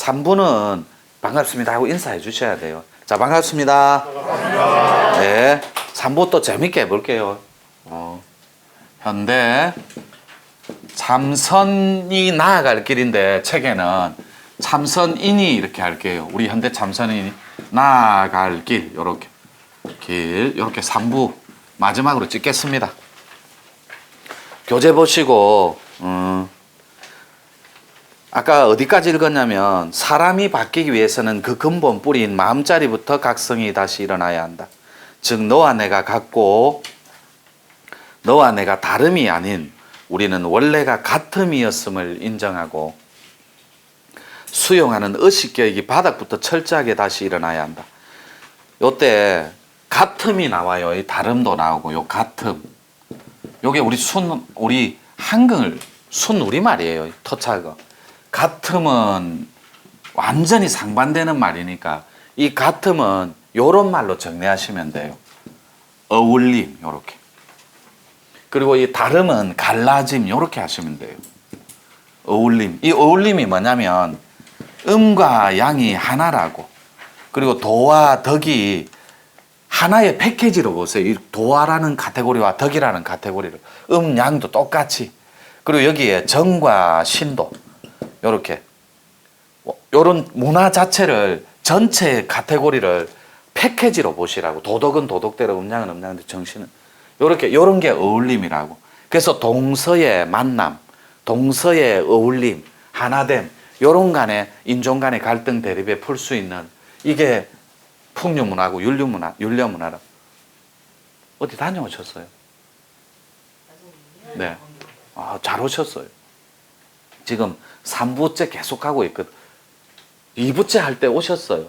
3부는 반갑습니다 하고 인사해 주셔야 돼요. 자, 반갑습니다. 반갑습니다. 네. 3부 또 재밌게 해볼게요. 현대 참선이 나아갈 길인데 책에는 참선인이 이렇게 할게요. 우리 현대 참선인이 나아갈 길, 요렇게 길, 요렇게 3부 마지막으로 찍겠습니다. 교재 보시고 아까 어디까지 읽었냐면 사람이 바뀌기 위해서는 그 근본 뿌리인 마음자리부터 각성이 다시 일어나야 한다. 즉 너와 내가 같고 너와 내가 다름이 아닌 우리는 원래가 같음이었음을 인정하고 수용하는 의식교육이 바닥부터 철저하게 다시 일어나야 한다. 요때 같음이 나와요. 이 다름도 나오고 요 같음. 요게 우리 한글 순 우리말이에요. 토착어. 같음은 완전히 상반되는 말이니까 이 같음은 요런 말로 정리하시면 돼요. 어울림 요렇게. 그리고 이 다름은 갈라짐 요렇게 하시면 돼요. 어울림. 이 어울림이 뭐냐면 음과 양이 하나라고. 그리고 도와 덕이 하나의 패키지로 보세요. 이 도화라는 카테고리와 덕이라는 카테고리를 양도 똑같이. 그리고 여기에 정과 신도 요렇게 요런 문화 자체를 전체 카테고리를 패키지로 보시라고. 도덕은 도덕대로, 음양은 음양대로, 정신은 요렇게 요런 게 어울림이라고. 그래서 동서의 만남, 동서의 어울림, 하나됨, 요런 간에 인종 간의 갈등 대립에 풀 수 있는 이게 풍류문화고 율려문화라. 어디 다녀오셨어요? 네. 아, 잘 오셨어요. 지금 3부째 계속 하고 있거든. 2부째 할 때 오셨어요.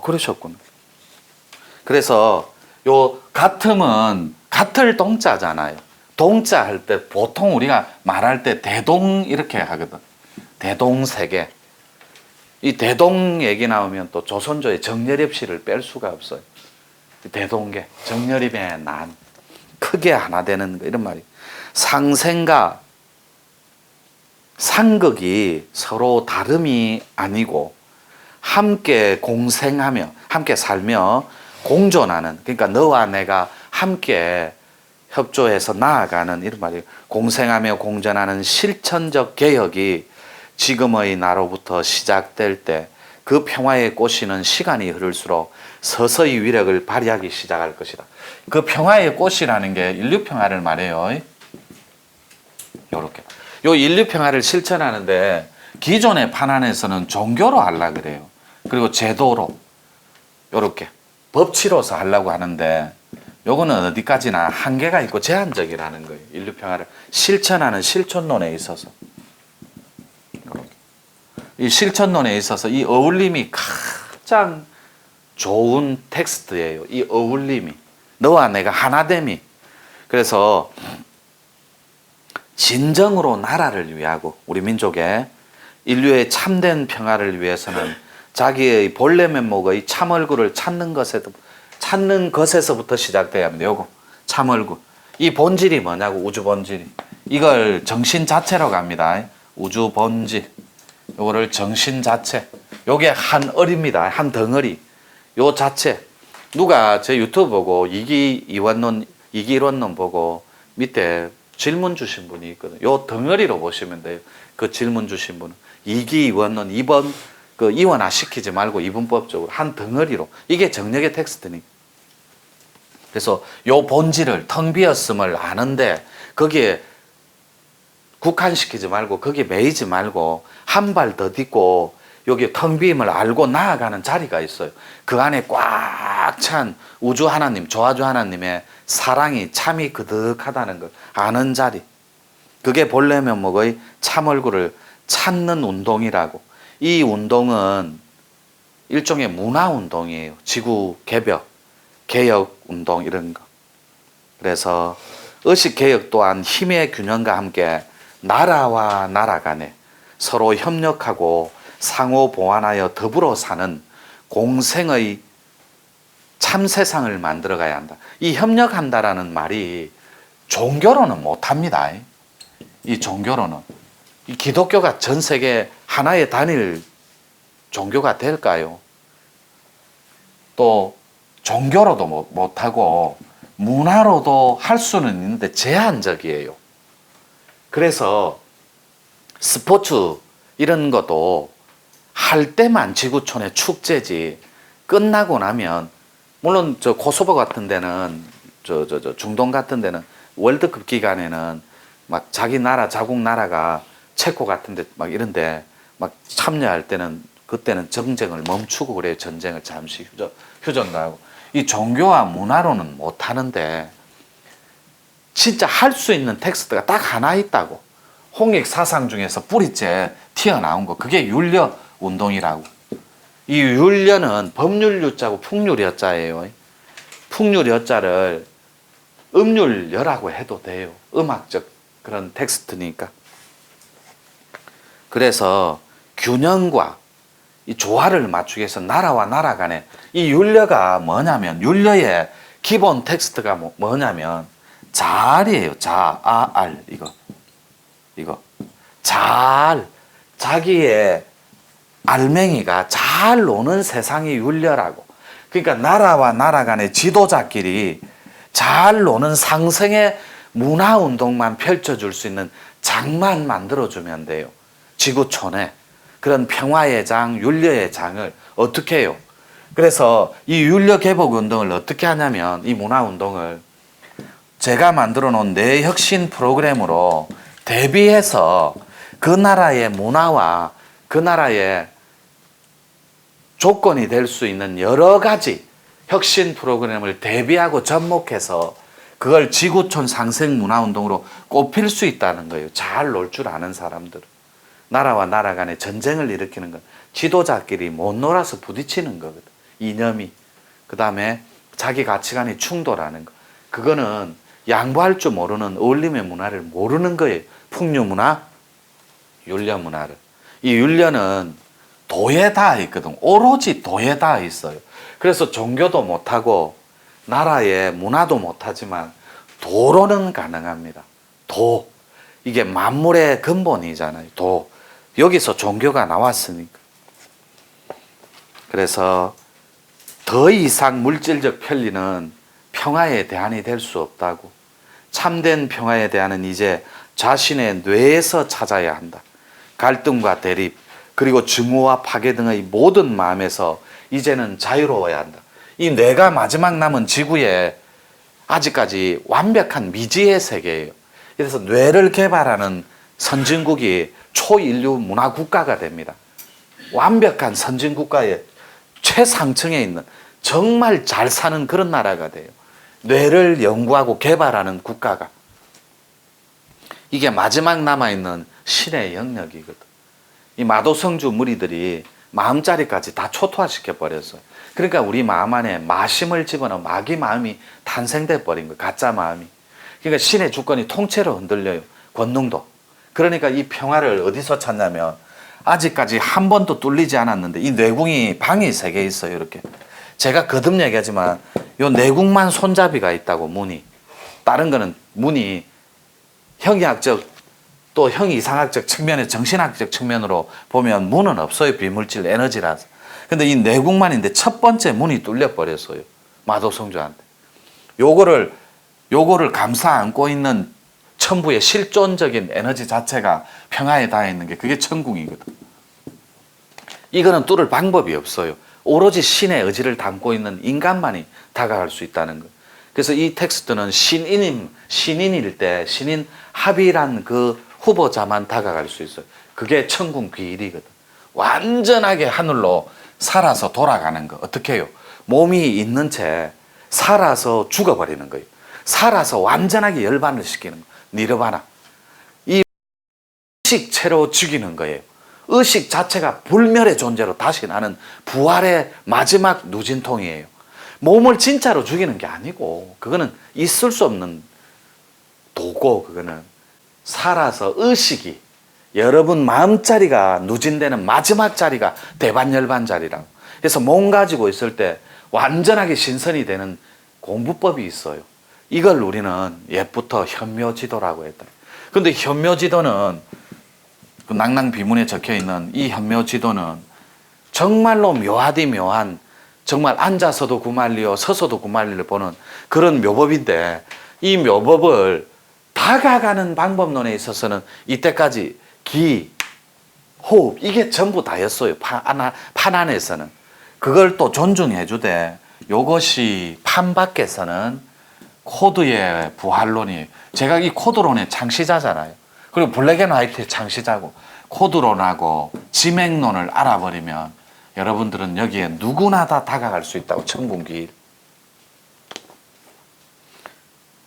그러셨구나. 그래서 요 같음은 같을 동자잖아요. 동자 할 때 보통 우리가 말할 때 대동 이렇게 하거든. 대동세계. 이 대동 얘기 나오면 또 조선조의 정여립 씨를 뺄 수가 없어요. 대동계, 정여립의 난, 크게 하나 되는 거 이런 말이. 상생과 상극이 서로 다름이 아니고 함께 공생하며 함께 살며 공존하는, 그러니까 너와 내가 함께 협조해서 나아가는 이런 말이에요. 공생하며 공존하는 실천적 개혁이 지금의 나로부터 시작될 때 그 평화의 꽃이는 시간이 흐를수록 서서히 위력을 발휘하기 시작할 것이다. 그 평화의 꽃이라는 게 인류 평화를 말해요. 요렇게. 요 인류 평화를 실천하는데 기존의 판안에서는 종교로 하려고 그래요. 그리고 제도로 요렇게 법치로서 하려고 하는데 요거는 어디까지나 한계가 있고 제한적이라는 거예요. 인류 평화를 실천하는 실천론에 있어서. 이 실천론에 있어서 이 어울림이 가장 좋은 텍스트예요. 이 어울림이. 너와 내가 하나됨이. 그래서 진정으로 나라를 위하고 우리 민족의 인류의 참된 평화를 위해서는 자기의 본래 면목의 참 얼굴을 찾는 것에서부터 시작돼야 합니다. 요거 참 얼굴. 이 본질이 뭐냐고. 우주 본질이. 이걸 정신 자체로 갑니다. 우주 본질. 요거를 정신 자체. 요게 한 얼입니다. 한 덩어리. 요 자체. 누가 제 유튜브 보고 이기이원론 보고 밑에 질문 주신 분이 있거든요. 요 덩어리로 보시면 돼요. 그 질문 주신 분은. 이기이원론 2번 그 이원화 시키지 말고 이분법적으로 한 덩어리로. 이게 정력의 텍스트니까. 그래서 요 본질을 텅 비었음을 아는데 거기에 국한시키지 말고 거기에 매이지 말고 한 발 더 딛고 여기 텅 비임을 알고 나아가는 자리가 있어요. 그 안에 꽉 찬 우주 하나님, 조화주 하나님의 사랑이 참이 그득하다는 걸 아는 자리. 그게 본래 면목의 참 얼굴을 찾는 운동이라고. 이 운동은 일종의 문화 운동이에요. 지구 개벽, 개혁 운동 이런 거. 그래서 의식 개혁 또한 힘의 균형과 함께 나라와 나라 간에 서로 협력하고 상호 보완하여 더불어 사는 공생의 참 세상을 만들어 가야 한다. 이 협력한다라는 말이 종교로는 못합니다. 이 종교로는. 이 기독교가 전 세계 하나의 단일 종교가 될까요? 또 종교로도 못하고 문화로도 할 수는 있는데 제한적이에요. 그래서 스포츠 이런 것도 할 때만 지구촌의 축제지, 끝나고 나면, 물론 저 코소보 같은 데는, 중동 같은 데는 월드컵 기간에는 막 자기 나라, 자국 나라가 체코 같은 데 막 이런데 막 참여할 때는, 그때는 정쟁을 멈추고 그래요. 전쟁을 잠시 휴전도 하고. 이 종교와 문화로는 못 하는데 진짜 할 수 있는 텍스트가 딱 하나 있다고. 홍익 사상 중에서 뿌리째 튀어나온 거, 그게 율려 운동이라고. 이 율려는 법률유자고 풍률여자예요. 풍률여자를 음률여라고 해도 돼요. 음악적 그런 텍스트니까. 그래서 균형과 이 조화를 맞추기 위해서 나라와 나라 간에 이 율려가 뭐냐면, 율려의 기본 텍스트가 뭐냐면 잘이에요. 자, 아, 알, 이거 잘, 자기의 알맹이가 잘 노는 세상이 율려라고. 그러니까 나라와 나라 간의 지도자끼리 잘 노는 상승의 문화운동만 펼쳐줄 수 있는 장만 만들어주면 돼요. 지구촌에. 그런 평화의 장, 율려의 장을 어떻게 해요? 그래서 이 율려 개복 운동을 어떻게 하냐면, 이 문화운동을 제가 만들어 놓은 뇌혁신 프로그램으로 대비해서 그 나라의 문화와 그 나라의 조건이 될 수 있는 여러 가지 혁신 프로그램을 대비하고 접목해서 그걸 지구촌 상생 문화운동으로 꼽힐 수 있다는 거예요. 잘 놀 줄 아는 사람들은. 나라와 나라 간에 전쟁을 일으키는 건 지도자끼리 못 놀아서 부딪히는 거거든. 이념이. 그 다음에 자기 가치관이 충돌하는 거. 그거는 양보할 줄 모르는 어울림의 문화를 모르는 거예요. 풍류문화, 율려문화를. 이 율려는 도에 닿아 있거든. 오로지 도에 닿아 있어요. 그래서 종교도 못하고 나라의 문화도 못하지만 도로는 가능합니다. 도. 이게 만물의 근본이잖아요. 도. 여기서 종교가 나왔으니까. 그래서 더 이상 물질적 편리는 평화의 대안이 될 수 없다고. 참된 평화의 대안은 이제 자신의 뇌에서 찾아야 한다. 갈등과 대립, 그리고 증오와 파괴 등의 모든 마음에서 이제는 자유로워야 한다. 이 뇌가 마지막 남은 지구에 아직까지 완벽한 미지의 세계예요. 그래서 뇌를 개발하는 선진국이 초인류 문화국가가 됩니다. 완벽한 선진국가의 최상층에 있는 정말 잘 사는 그런 나라가 돼요. 뇌를 연구하고 개발하는 국가가. 이게 마지막 남아있는 신의 영역이거든. 이 마도성주 무리들이 마음자리까지 다 초토화시켜 버렸어요. 그러니까 우리 마음 안에 마심을 집어넣은 마귀 마음이 탄생돼 버린 거예요. 가짜 마음이. 그러니까 신의 주권이 통째로 흔들려요. 권능도. 그러니까 이 평화를 어디서 찾냐면, 아직까지 한 번도 뚫리지 않았는데 이 내궁이 방이 3개 있어요. 이렇게. 제가 거듭 얘기하지만 요 내궁만 손잡이가 있다고, 문이. 다른 거는 문이 형이학적 또 형이상학적 측면에, 정신학적 측면으로 보면 문은 없어요. 비물질 에너지라서. 근데 이 내궁만인데 첫 번째 문이 뚫려 버렸어요. 마도성주한테. 요거를 감싸 안고 있는 천부의 실존적인 에너지 자체가 평화에 닿아 있는 게, 그게 천궁이거든. 이거는 뚫을 방법이 없어요. 오로지 신의 의지를 담고 있는 인간만이 다가갈 수 있다는 거. 그래서 이 텍스트는 신인일 때, 신인 합의란 그 후보자만 다가갈 수 있어요. 그게 천궁 비일이거든. 완전하게 하늘로 살아서 돌아가는 거. 어떻게 해요? 몸이 있는 채 살아서 죽어버리는 거예요. 살아서 완전하게 열반을 시키는 거. 니르바나. 이 의식체로 죽이는 거예요. 의식 자체가 불멸의 존재로 다시 나는 부활의 마지막 누진통이에요. 몸을 진짜로 죽이는 게 아니고, 그거는 있을 수 없는 도고, 그거는 살아서 의식이, 여러분 마음자리가 누진되는 마지막 자리가 대반열반 자리라고. 그래서 몸 가지고 있을 때 완전하게 신선이 되는 공부법이 있어요. 이걸 우리는 옛부터 현묘지도라고 했다. 근데 현묘지도는 그 낭낭비문에 적혀 있는 이 현묘지도는 정말로 묘하디 묘한, 정말 앉아서도 구말리요 서서도 구말리를 보는 그런 묘법인데, 이 묘법을 다가가는 방법론에 있어서는 이때까지 기, 호흡 이게 전부 다였어요. 판 안에서는. 그걸 또 존중해 주되, 요것이 판 밖에서는 코드의 부활론이, 제가 이 코드론의 창시자잖아요. 그리고 블랙 앤 화이트의 창시자고, 코드론하고 지맥론을 알아버리면 여러분들은 여기에 누구나 다 다가갈 수 있다고. 천군기일.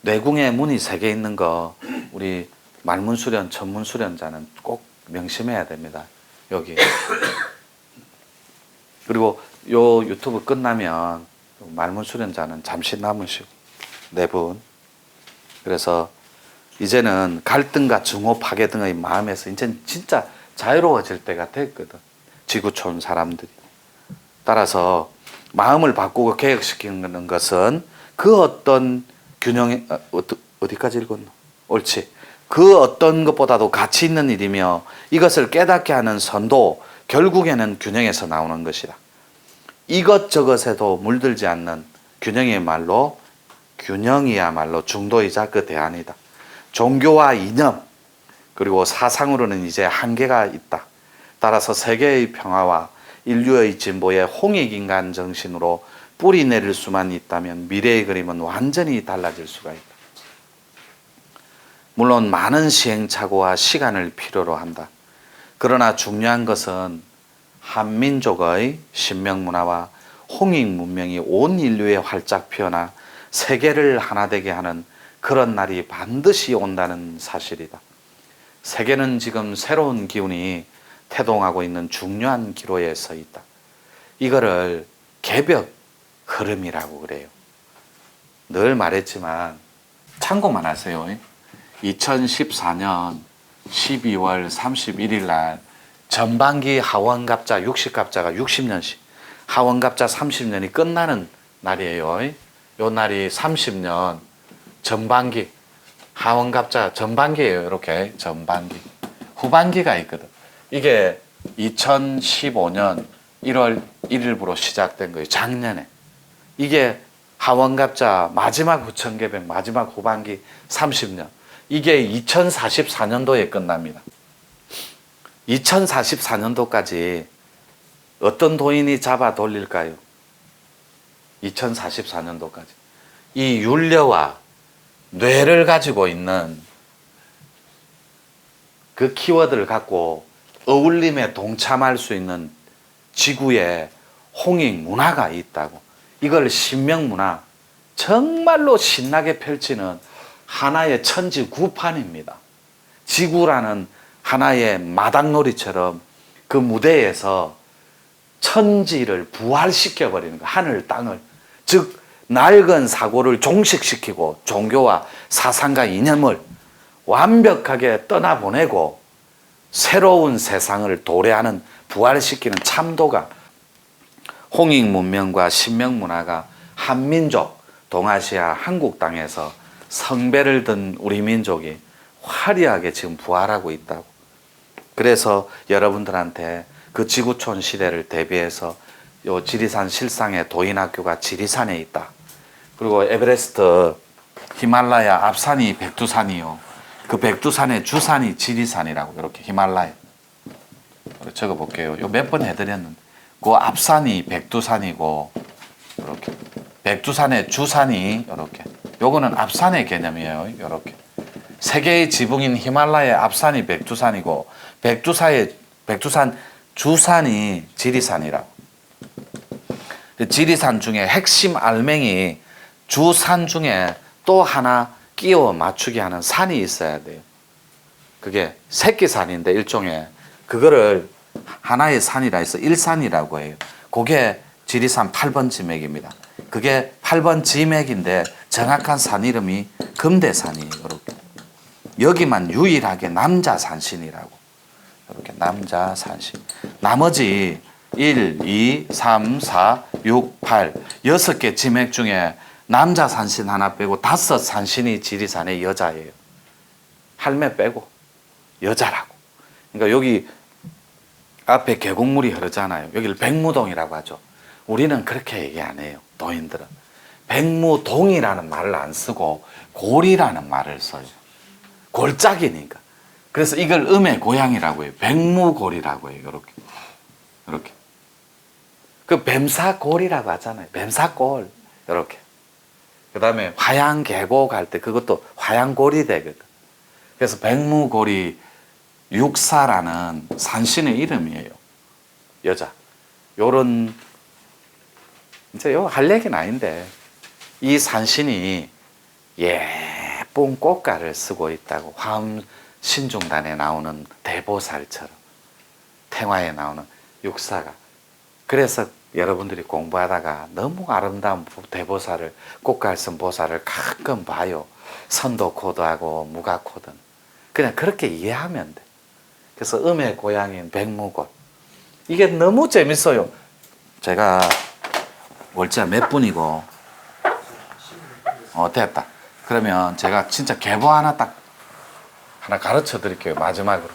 뇌궁에 문이 3개 있는 거 우리 말문수련 천문수련자는 꼭 명심해야 됩니다. 여기. 그리고 요 유튜브 끝나면 말문수련자는 잠시 남으시고 4분. 그래서 이제는 갈등과 증오 파괴 등의 마음에서 이제는 진짜 자유로워질 때가 됐거든. 지구촌 사람들이. 따라서 마음을 바꾸고 개혁시키는 것은 그 어떤 균형에, 어디까지 읽었노? 옳지. 그 어떤 것보다도 가치 있는 일이며 이것을 깨닫게 하는 선도, 결국에는 균형에서 나오는 것이다. 이것저것에도 물들지 않는 균형이야말로 중도이자 그 대안이다. 종교와 이념 그리고 사상으로는 이제 한계가 있다. 따라서 세계의 평화와 인류의 진보에 홍익인간 정신으로 뿌리 내릴 수만 있다면 미래의 그림은 완전히 달라질 수가 있다. 물론 많은 시행착오와 시간을 필요로 한다. 그러나 중요한 것은 한민족의 신명문화와 홍익문명이 온 인류에 활짝 피어나 세계를 하나 되게 하는 그런 날이 반드시 온다는 사실이다. 세계는 지금 새로운 기운이 태동하고 있는 중요한 기로에 서 있다. 이거를 개벽 흐름이라고 그래요. 늘 말했지만 참고만 하세요. 2014년 12월 31일 날 전반기 하원갑자 60갑자가 60년씩, 하원갑자 30년이 끝나는 날이에요. 요 날이 30년 전반기, 하원갑자 전반기예요. 이렇게 전반기. 후반기가 있거든. 이게 2015년 1월 1일부로 시작된 거예요. 작년에. 이게 하원갑자 마지막 후천개벽 마지막 후반기 30년. 이게 2044년도에 끝납니다. 2044년도까지 어떤 도인이 잡아 돌릴까요? 2044년도까지. 이 윤려와 뇌를 가지고 있는 그 키워드를 갖고 어울림에 동참할 수 있는 지구에 홍익 문화가 있다고. 이걸 신명문화, 정말로 신나게 펼치는 하나의 천지 구판입니다. 지구라는 하나의 마당놀이처럼 그 무대에서 천지를 부활시켜버리는 거, 하늘 땅을. 즉 낡은 사고를 종식시키고 종교와 사상과 이념을 완벽하게 떠나보내고 새로운 세상을 도래하는, 부활시키는 참도가, 홍익문명과 신명문화가 한민족, 동아시아, 한국 땅에서 성배를 든 우리 민족이 화려하게 지금 부활하고 있다고. 그래서 여러분들한테 그 지구촌 시대를 대비해서 요 지리산 실상의 도인학교가 지리산에 있다. 그리고 에베레스트, 히말라야 앞산이 백두산이요. 그 백두산의 주산이 지리산이라고. 이렇게 히말라야. 적어 볼게요. 요 몇 번 해드렸는데. 그 앞산이 백두산이고, 이렇게. 백두산의 주산이 이렇게. 요거는 앞산의 개념이에요. 이렇게. 세계의 지붕인 히말라야의 앞산이 백두산이고, 백두산 주산이 지리산이라고. 지리산 중에 핵심 알맹이 주산 중에 또 하나 끼워 맞추게 하는 산이 있어야 돼요. 그게 새끼산인데 일종의, 그거를 하나의 산이라 해서 일산이라고 해요. 그게 지리산 8번 지맥입니다. 그게 8번 지맥인데 정확한 산 이름이 금대산이에요. 이렇게. 여기만 유일하게 남자산신이라고. 이렇게 남자산신. 나머지 1, 2, 3, 4, 6, 8 6개 지맥 중에 남자산신 하나 빼고 5산신이 지리산의 여자예요. 할매 빼고 여자라고. 그러니까 여기 앞에 계곡물이 흐르잖아요. 여기를 백무동이라고 하죠. 우리는 그렇게 얘기 안 해요. 도인들은. 백무동이라는 말을 안 쓰고 골이라는 말을 써요. 골짜기니까. 그래서 이걸 음의 고향이라고 해요. 백무골이라고 해요. 이렇게. 이렇게. 그 뱀사골이라고 하잖아요. 뱀사골. 이렇게. 그 다음에 화양계곡 할 때 그것도 화양골이 되거든. 그래서 백무골이 육사라는 산신의 이름이에요. 여자. 요런, 이제 요 할 얘기는 아닌데, 이 산신이 예쁜 꽃가를 쓰고 있다고. 화엄신중단에 나오는 대보살처럼. 태화에 나오는 육사가. 그래서 여러분들이 공부하다가 너무 아름다운 대보살을, 꽃갈 쓴 보살을 가끔 봐요. 선도코드하고 무가코드. 그냥 그렇게 이해하면 돼. 그래서 음의 고향인 백무골. 이게 너무 재밌어요. 제가 월자 몇 분이고, 됐다. 그러면 제가 진짜 계보 하나 가르쳐 드릴게요. 마지막으로.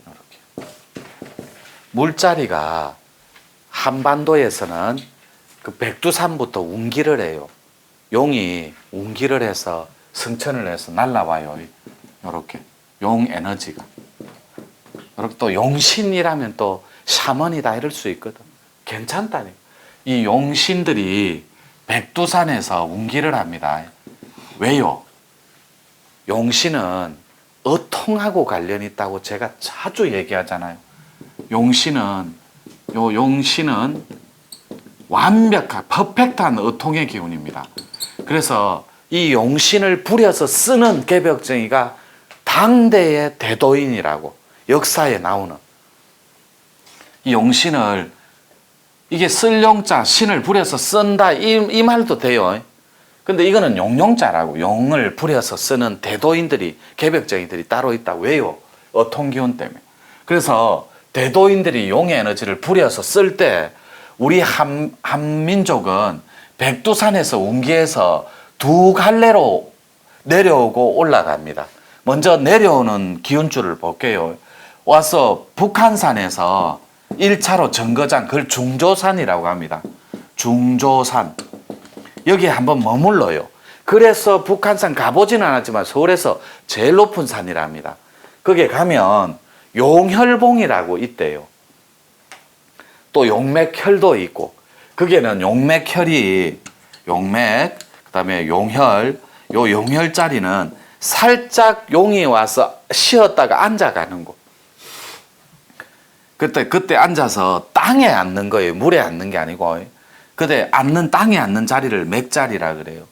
이렇게. 물자리가 한반도에서는 그 백두산부터 운기를 해요. 용이 운기를 해서 승천을 해서 날라와요. 이렇게 용 에너지가. 그리고 또 용신이라면 또 샤먼이다 이럴 수 있거든. 괜찮다니. 이 용신들이 백두산에서 운기를 합니다. 왜요? 용신은 어통하고 관련이 있다고 제가 자주 얘기하잖아요. 용신은 완벽한 퍼펙트한 어통의 기운입니다. 그래서 이 용신을 부려서 쓰는 개벽정이가 당대의 대도인이라고 역사에 나오는 이 용신을 이게 쓸 용자 신을 부려서 쓴다 이 말도 돼요. 근데 이거는 용용자라고 용을 부려서 쓰는 대도인들이 개벽정이들이 따로 있다. 왜요? 어통기운 때문에. 그래서 대도인들이 용의 에너지를 부려서 쓸 때 우리 한민족은 백두산에서 운기에서 두 갈래로 내려오고 올라갑니다. 먼저 내려오는 기운줄을 볼게요. 와서 북한산에서 1차로 정거장, 그걸 중조산이라고 합니다. 중조산. 여기에 한번 머물러요. 그래서 북한산 가보지는 않았지만 서울에서 제일 높은 산이랍니다. 거기에 가면 용혈봉이라고 있대요. 또 용맥혈도 있고, 거기에는 용맥혈이, 용맥, 그 다음에 용혈, 요 용혈자리는 살짝 용이 와서 쉬었다가 앉아가는 곳. 그때 앉아서 땅에 앉는 거예요. 물에 앉는 게 아니고. 그때 땅에 앉는 자리를 맥자리라 그래요.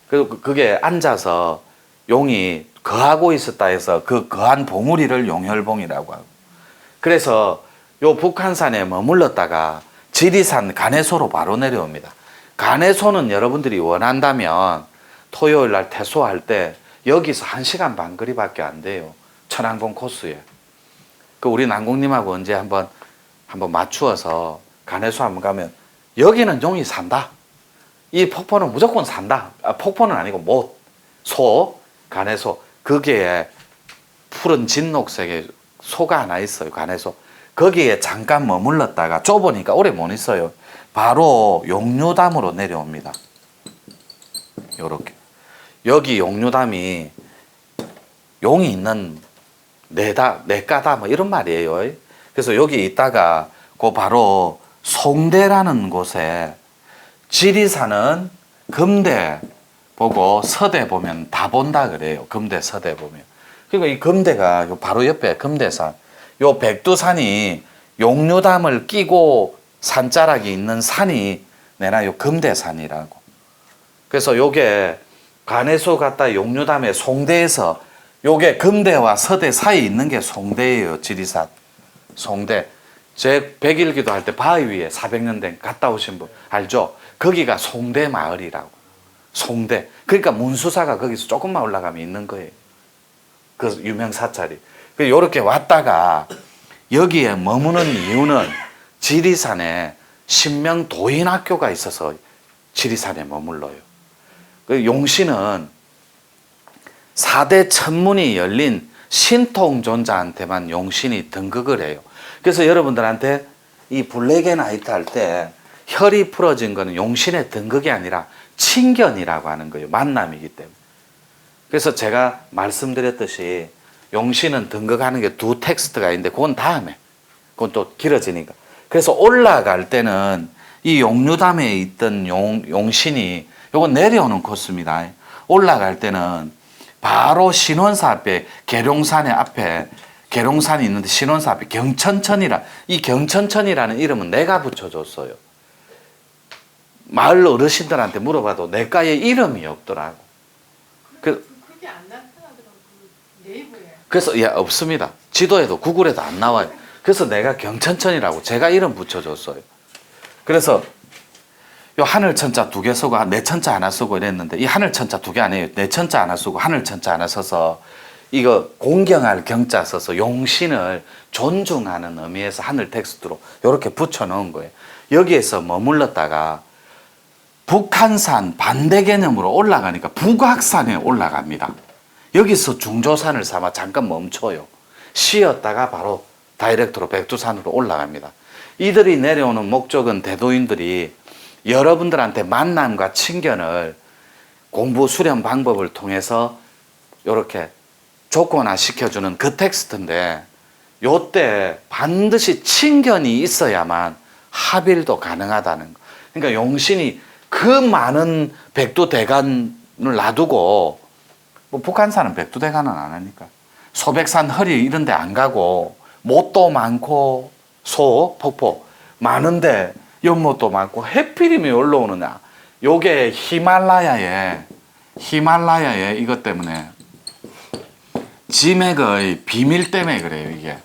그리고 그게 앉아서 용이 거하고 있었다 해서 그 거한 봉우리를 용혈봉이라고 하고. 그래서 요 북한산에 머물렀다가 지리산 간해소로 바로 내려옵니다. 간해소는 여러분들이 원한다면 토요일 날 퇴소할 때 여기서 1시간 반 거리밖에 안 돼요. 천안공 코스에. 그 우리 난공님하고 언제 한번 맞추어서 간해소 한번 가면 여기는 용이 산다. 이 폭포는 무조건 산다. 폭포는 아니고 못. 소, 간해소. 거기에 푸른 진녹색의 소가 하나 있어요. 간해소. 거기에 잠깐 머물렀다가 좁으니까 오래 못 있어요. 바로 용류담으로 내려옵니다. 요렇게. 여기 용류담이 용이 있는 내가다 뭐 이런 말이에요. 그래서 여기 있다가 그 바로 송대라는 곳에 지리산은 금대 보고 서대 보면 다 본다 그래요. 금대 서대 보면. 그러니까 이 금대가 바로 옆에 금대산. 요 백두산이 용류담을 끼고 산자락이 있는 산이 내나 요 금대산이라고. 그래서 요게 간해소 갔다 용류담에 송대에서 요게 금대와 서대 사이에 있는 게 송대예요. 지리산. 송대. 제 백일기도 할 때 바위 위에 400년 된 갔다 오신 분 알죠? 거기가 송대 마을이라고. 송대. 그러니까 문수사가 거기서 조금만 올라가면 있는 거예요. 그 유명 사찰이. 요렇게 왔다가 여기에 머무는 이유는 지리산에 신명 도인학교가 있어서 지리산에 머물러요. 그 용신은 4대 천문이 열린 신통존자한테만 용신이 등극을 해요. 그래서 여러분들한테 이 블랙앤화이트 할 때 혈이 풀어진 거는 용신의 등극이 아니라 친견이라고 하는 거예요. 만남이기 때문에. 그래서 제가 말씀드렸듯이 용신은 등극하는 게 두 텍스트가 있는데 그건 다음에, 그건 또 길어지니까. 그래서 올라갈 때는 이 용류담에 있던 용신이 요건 내려오는 코스입니다. 올라갈 때는 바로 신원사 앞에 계룡산의 앞에 계룡산이 있는데 신원사 앞에 경천천이라, 이 경천천이라는 이름은 내가 붙여줬어요. 마을 어르신들한테 물어봐도 내과에 이름이 없더라고. 그게 안 나타나더라고. 그 네이버에. 그래서 예, 없습니다. 지도에도 구글에도 안 나와요. 그래서 내가 경천천이라고 제가 이름 붙여줬어요. 그래서 요 하늘천자 2개 쓰고 내천자 하나 쓰고 이랬는데 이 하늘천자 2개 아니에요. 내천자 하나 쓰고 하늘천자 하나 써서 이거 공경할 경자 써서 용신을 존중하는 의미에서 하늘 텍스트로 이렇게 붙여놓은 거예요. 여기에서 머물렀다가 북한산 반대 개념으로 올라가니까 북악산에 올라갑니다. 여기서 중조산을 삼아 잠깐 멈춰요. 쉬었다가 바로 다이렉트로 백두산으로 올라갑니다. 이들이 내려오는 목적은 대도인들이 여러분들한테 만남과 친견을 공부 수련 방법을 통해서 이렇게 조건화 시켜주는 그 텍스트인데, 요때 반드시 친견이 있어야만 합일도 가능하다는 거. 그러니까 용신이 그 많은 백두대간을 놔두고, 뭐 북한산은 백두대간은 안 하니까 소백산 허리 이런 데 안 가고 못도 많고 소 폭포 많은데 연못도 많고 해필이면 올라오느냐. 요게 히말라야의 이것 때문에 지맥의 비밀 때문에 그래요. 이게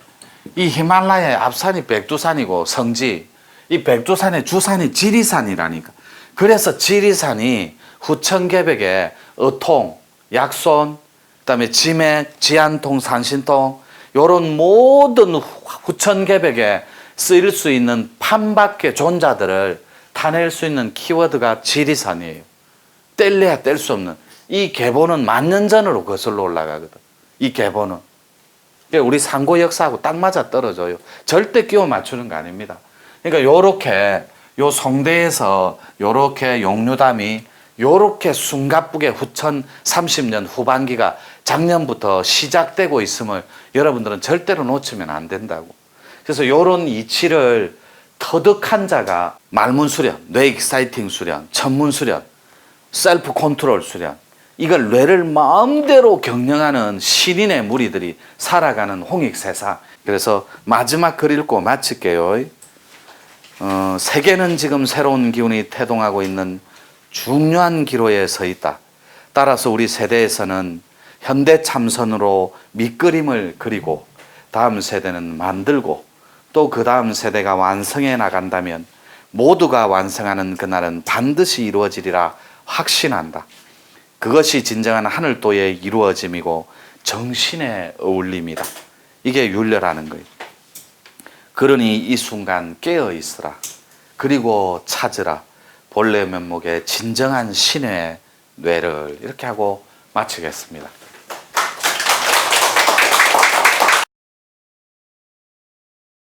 이 히말라야의 앞산이 백두산이고 성지, 이 백두산의 주산이 지리산이라니까. 그래서 지리산이 후천계백에 어통, 약손, 그다음에 지맥, 지안통, 산신통 요런 모든 후천계백에 쓰일 수 있는 판밖의 존자들을 타낼 수 있는 키워드가 지리산이에요. 뗄래야 뗄 수 없는. 이 계보는 만년 전으로 거슬러 올라가거든. 이 계보는. 우리 상고 역사하고 딱 맞아 떨어져요. 절대 끼워 맞추는 거 아닙니다. 그러니까 요렇게 요 성대에서 요렇게 용류담이 요렇게 숨가쁘게 후천 30년 후반기가 작년부터 시작되고 있음을 여러분들은 절대로 놓치면 안 된다고. 그래서 요런 이치를 터득한 자가 말문 수련, 뇌 익사이팅 수련, 천문 수련, 셀프 컨트롤 수련, 이걸 뇌를 마음대로 경영하는 신인의 무리들이 살아가는 홍익세상. 그래서 마지막 글 읽고 마칠게요. 세계는 지금 새로운 기운이 태동하고 있는 중요한 기로에 서 있다. 따라서 우리 세대에서는 현대 참선으로 밑그림을 그리고 다음 세대는 만들고 또 그 다음 세대가 완성해 나간다면 모두가 완성하는 그날은 반드시 이루어지리라 확신한다. 그것이 진정한 하늘도의 이루어짐이고 정신의 어울림이다. 이게 윤례라는 거예요. 그러니 이 순간 깨어 있으라. 그리고 찾으라. 본래 면목의 진정한 신의 뇌를. 이렇게 하고 마치겠습니다.